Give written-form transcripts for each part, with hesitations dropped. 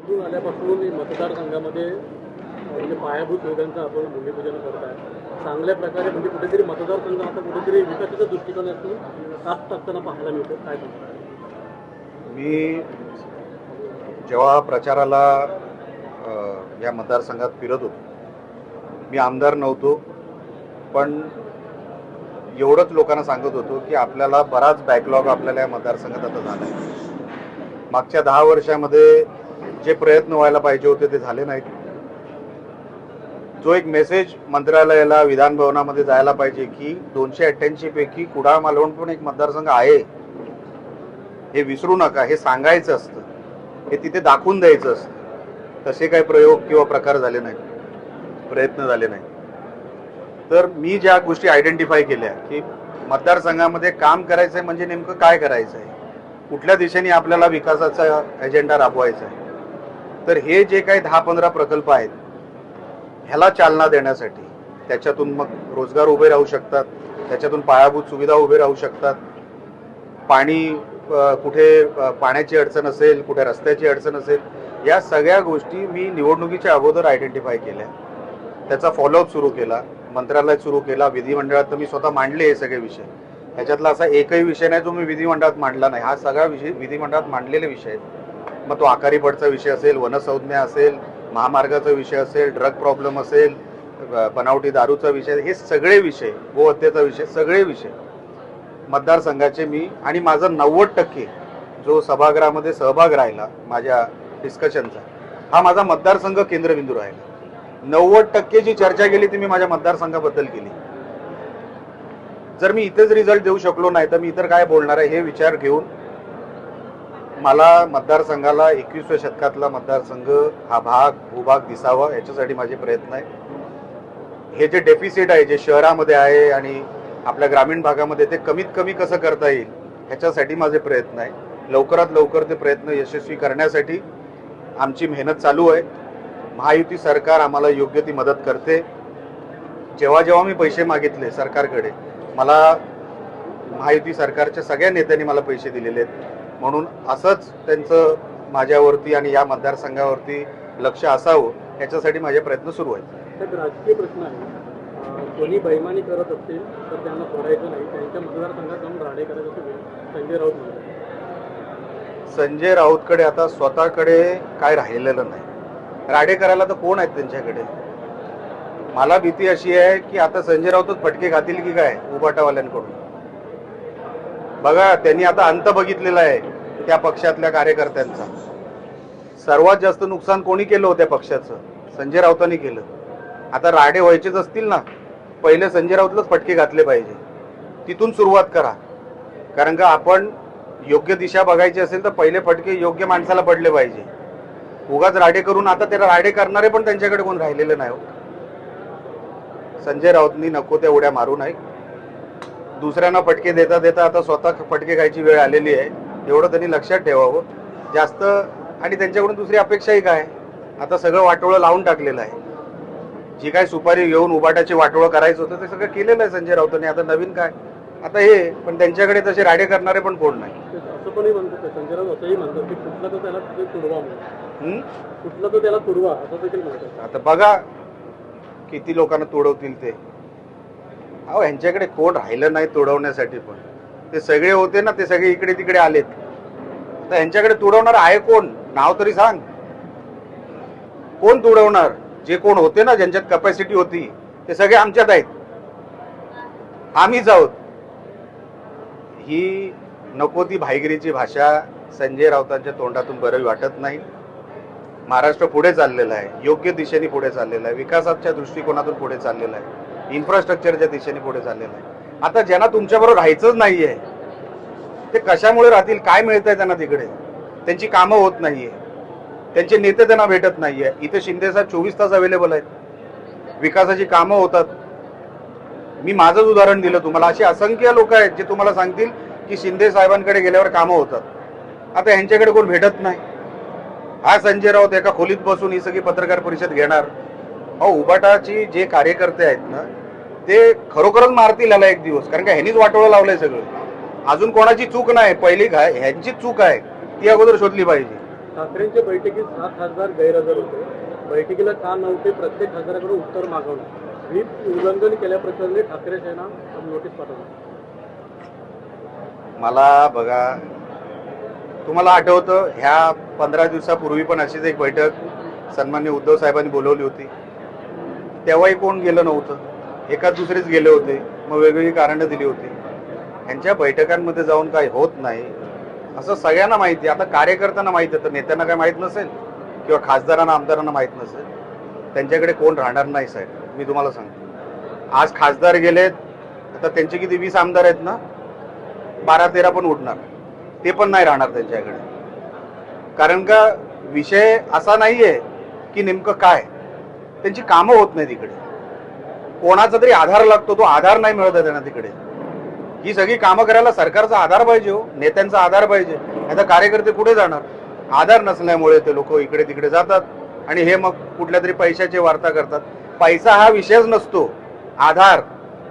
निवडून आल्यापासून मतदारसंघामध्ये म्हणजे पायाभूत सुविधांचं आपण भूमिपूजन करताय चांगल्या प्रकारे, म्हणजे कुठेतरी मतदारसंघ आता कुठेतरी विकासाच्या दृष्टिकोनातून साथ टाकताना पाहायला मिळतं. काय म्हणतात? मी जेव्हा प्रचाराला या मतदारसंघात फिरत होतो, मी आमदार नव्हतो, पण एवढंच लोकांना सांगत होतो की आपल्याला बराच बॅकलॉग आपल्याला या मतदारसंघात आता झाला आहे. मागच्या 10 वर्षामध्ये जे प्रयत्न व्हायला पाहिजे होते ते झाले नाहीत. जो एक मेसेज मंत्रालयाला विधान भवनामध्ये जायला पाहिजे की 288 पैकी कुडाळ मालवण पण एक मतदारसंघ आहे, हे विसरू नका, हे सांगायचं असतं, हे तिथे दाखवून द्यायचं असतं. तसे काही प्रयोग किंवा प्रकार झाले नाहीत, प्रयत्न झाले नाही. तर मी ज्या गोष्टी आयडेंटिफाय केल्या की मतदारसंघामध्ये काम करायचं आहे म्हणजे नेमकं काय करायचं आहे, कुठल्या दिशेने आपल्याला विकासाचा एजेंडा राबवायचा आहे, तर हे जे काही 10-15 प्रकल्प आहेत ह्याला चालना देण्यासाठी, त्याच्यातून मग रोजगार उभे राहू शकतात, त्याच्यातून पायाभूत सुविधा उभे राहू शकतात, पाणी कुठे पाण्याची अडचण असेल, कुठे रस्त्याची अडचण असेल, या सगळ्या गोष्टी मी निवडणुकीच्या अगोदर आयडेंटिफाय केल्या. त्याचा फॉलोअप सुरू केला, मंत्रालयात सुरू केला, विधिमंडळात तर मी स्वतः मांडले हे सगळे विषय. ह्याच्यातला असा एकही विषय नाही जो मी विधिमंडळात मांडला नाही. हा सगळा विषय विधिमंडळात मांडलेले विषय आहेत. मग तो आकारी पडचा विषय असेल, वनसंज्ञा असेल, महामार्गाचा विषय असेल, ड्रग प्रॉब्लेम असेल, बनावटी दारूचा विषय, हे सगळे विषय, गोहत्येचा विषय, सगळे विषय मतदारसंघाचे मी, आणि माझा 90% जो सभागृहामध्ये सहभाग राहिला माझ्या डिस्कशनचा, हा माझा मतदारसंघ केंद्रबिंदू राहिला. 90% जी चर्चा केली ती मी माझ्या मतदारसंघाबद्दल केली. जर मी इथेच रिझल्ट देऊ शकलो नाही तर मी इतर काय बोलणार आहे, हे विचार घेऊन मला मतदारसंघाला 21व्या शतकातला मतदारसंघ हा भूभाग दिसावा, याच्यासाठी माझे प्रयत्न आहे. हे जे डेफिसिट आहे, जे शहरामध्ये आहे आणि आपल्या ग्रामीण भागामध्ये, ते कमीत कमी कसं करता येईल ह्याच्यासाठी माझे प्रयत्न आहे. लवकरात लवकर ते प्रयत्न यशस्वी करण्यासाठी आमची मेहनत चालू आहे. महायुती सरकार आम्हाला योग्य ती मदत करते. जेव्हा जेव्हा मी पैसे मागितले सरकारकडे, मला महायुती सरकारच्या सगळ्या नेत्यांनी मला पैसे दिलेले आहेत. म्हणून असंच त्यांचं माझ्यावरती आणि या मतदारसंघावरती लक्ष असावं, याच्यासाठी माझे प्रयत्न सुरू आहेत. एक राजकीय प्रश्न आहे, कोणी बैमानी करत असतील तर त्यांना सोडायचं नाही, त्यांच्या मतदारसंघात जाऊन राडे करायचं असं संजय राऊत म्हणतात. संजय राऊतकडे आता स्वतःकडे काय राहिलेलं नाही. राडे करायला तर कोण आहेत त्यांच्याकडे? मला भीती अशी आहे की आता संजय राऊतच फटके खातील की काय उबाटावाल्यांकडून. बघा, त्यांनी आता अंत बघितलेला आहे त्या पक्षातल्या कार्यकर्त्यांचा. सर्वात जास्त नुकसान कोणी केलं होतं पक्षाचं? संजय राऊतांनी केलं. आता राडे व्हायचेच असतील ना, पहिले संजय राऊतलाच फटके घातले पाहिजे, तिथून सुरुवात करा. कारण का आपण योग्य दिशा बघायची असेल तर पहिले फटके योग्य माणसाला पडले पाहिजे. उगाच राडे करून आता त्याला राडे करणारे पण त्यांच्याकडे कोण राहिलेलं नाही हो. संजय राऊतनी नको त्या उड्या मारू नये. दुसऱ्यांना फटके देता देता आता स्वतः फटके खायची वेळ आलेली आहे, एवढं त्यांनी लक्षात ठेवावं जास्त. आणि त्यांच्याकडून दुसरी अपेक्षाही काय? आता सगळं वाटोळं लावून टाकलेलं आहे. जी काय सुपारी घेऊन उबाटाची वाटोळं करायचं होतं ते सगळं केलेलं आहे संजय राऊतांनी. आता नवीन काय? आता हे पण त्यांच्याकडे तसे राडे करणारे पण कोण नाही. असं कोणी म्हणतो, संजय राऊत असंही म्हणतो की कुठला तर त्याला तुडवा म्हणून, कुठला तर त्याला तुडवा असं देखील म्हणतात. आता बघा किती लोकांना तोडवतील ते. अहो, ह्यांच्याकडे कोण राहिलं नाही तोडवण्यासाठी. पण ते सगळे होते ना, ते सगळे इकडे तिकडे आलेत. तर ह्यांच्याकडे तुडवणार आहे कोण? नाव तरी सांग. कोण तुडवणार? जे कोण होते ना, ज्यांच्यात कॅपॅसिटी होती, ते सगळे आमच्यात आहेत, आम्हीच आहोत. ही नको ती भाईगिरीची भाषा संजय राऊतांच्या तोंडातून बरं वाटत नाही. महाराष्ट्र पुढे चाललेला आहे, योग्य दिशेने पुढे चाललेला आहे, विकासाच्या दृष्टिकोनातून पुढे चाललेला आहे, इन्फ्रास्ट्रक्चरच्या दिशेने पुढे चाललेला आहे. आता ज्यांना तुमच्याबरोबर राहायचंच नाहीये ते कशामुळे राहतील? काय मिळतंय त्यांना तिकडे? त्यांची कामं होत नाहीये, त्यांचे नेते त्यांना भेटत नाहीये. इथे शिंदे साहेब 24 तास अवेलेबल आहेत, विकासाची कामं होतात. मी माझंच उदाहरण दिलं तुम्हाला. असे असंख्य लोक आहेत जे तुम्हाला सांगतील की शिंदे साहेबांकडे गेल्यावर कामं होतात. आता ह्यांच्याकडे कोण भेटत नाही. हा संजय राऊत एका खोलीत बसून ही सगळी पत्रकार परिषद घेणार. अहो, उबाटाची जे कार्यकर्ते आहेत ना, ते खरोखरच मारतील याला एक दिवस. कारण का ह्यांनीच वाटोळं लावलंय सगळं. अजून कोणाची चूक नाही, पहिली ह्यांचीच चूक आहे, ती अगोदर शोधली पाहिजे. ठाकरेंच्या बैठकीत 7 खासदार गैरहजर होते. बैठकीला का नव्हते प्रत्येक खासदाराकडून उत्तर मागवणं, व्हीप उल्लंघन केल्याप्रकरणी ठाकरे सेना नोटीस पाठवली. मला बघा, तुम्हाला आठवतं ह्या 15 दिवसापूर्वी पण अशीच एक बैठक सन्माननीय उद्धव साहेबांनी बोलवली होती. तेव्हाही कोण गेलं नव्हतं, एकाच दुसरेच गेले होते, मग वेगवेगळी कारणं दिली होती. ह्यांच्या बैठकांमध्ये जाऊन काही होत नाही असं सगळ्यांना माहिती. आता कार्यकर्त्यांना माहिती आहे, तर नेत्यांना काय माहीत नसेल किंवा खासदारांना आमदारांना माहीत नसेल, त्यांच्याकडे कोण राहणार नाही साहेब. मी तुम्हाला सांगतो, आज खासदार गेलेत, आता त्यांचे किती 20 आमदार आहेत ना, 12-13 पण उठणार, ते पण नाही राहणार त्यांच्याकडे. कारण का विषय असा नाहीये की नेमकं काय, त्यांची कामं होत नाही तिकडे. कोणाचा तरी आधार लागतो, तो आधार नाही मिळत आहे त्यांना तिकडे. ही सगळी कामं करायला सरकारचा आधार पाहिजे, हो, नेत्यांचा आधार पाहिजे. आता कार्यकर्ते कुठे जाणार? आधार नसल्यामुळे ते लोक इकडे तिकडे जातात आणि हे मग कुठल्या तरी पैशाची वार्ता करतात. पैसा हा विषयच नसतो, आधार.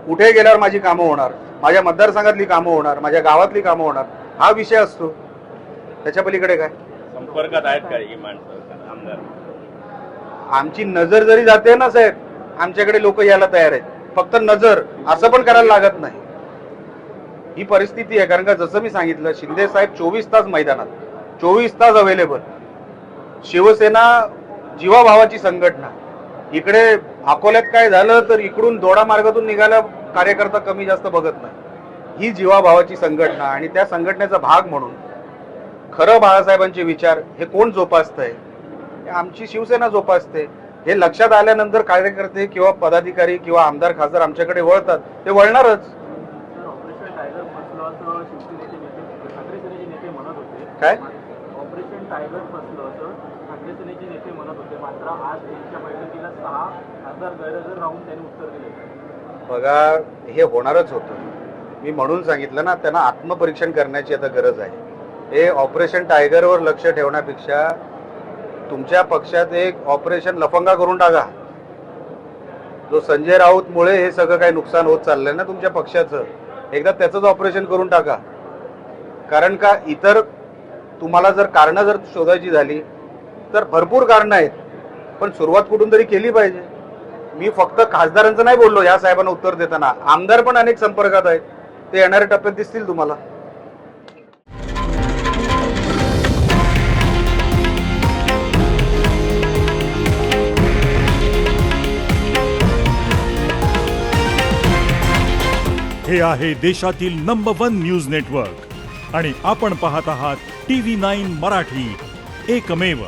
कुठे गेल्यावर माझी कामं होणार, माझ्या मतदारसंघातली कामं होणार, माझ्या गावातली कामं होणार, हा विषय असतो. त्याच्या पलीकडे काय? संपर्कात आहेत का ही माणसं आमदार? आमची नजर जरी जाते ना साहेब, आमच्याकडे लोक यायला तयार आहेत. फक्त नजर, असं पण करायला लागत नाही. ही परिस्थिती आहे. कारण का जसं मी सांगितलं, शिंदे साहेब 24 तास मैदानात, 24 तास अवेलेबल. शिवसेना जीवाभावाची संघटना. इकडे अकोल्यात काय झालं तर इकडून दोडा मार्गातून निघायला कार्यकर्ता कमी जास्त बघत नाही. ही जीवाभावाची संघटना आणि त्या संघटनेचा भाग म्हणून खरं बाळासाहेबांचे विचार हे कोण जोपासतंय? आमची शिवसेना जोपासते. हे लक्षात आल्यानंतर कार्यकर्ते किंवा पदाधिकारी किंवा आमदार खासदार आमच्याकडे वळतात. ते वळणारच. ऑपरेशन टायगर फसलं असं शिवसेनेचे नेते, ठाकरे सेनेचे नेते म्हणत होते. काय ऑपरेशन टायगर फसलं असं ठाकरे सेनेचे नेते म्हणत होते. मात्र आज त्यांच्या बैठकीला 6 खासदार गैरहजर राहून त्यांनी उत्तर दिले. बघा, हे होणारच होतं. मी म्हणून सांगितलं ना, त्यांना आत्मपरीक्षण करण्याची आता गरज आहे. हे ऑपरेशन टायगरवर लक्ष ठेवण्यापेक्षा तुमच्या पक्षात एक ऑपरेशन लफंगा करून टाका. जो संजय राऊतमुळे हे सगळं काही नुकसान होत चाललंय ना तुमच्या पक्षाचं, एकदा त्याचंच ऑपरेशन करून टाका. कारण का इतर तुम्हाला जर कारणं जर शोधायची झाली तर भरपूर कारणं आहेत, पण सुरुवात कुठून तरी केली पाहिजे. मी फक्त खासदारांचं नाही बोललो या साहेबांना उत्तर देताना, आमदार पण अनेक संपर्कात आहेत. ते येणाऱ्या टप्प्यात दिसतील तुम्हाला. हे आहे देशातील नंबर 1 न्यूज नेटवर्क आणि आपण पाहत आहात TV9 मराठी, एकमेव.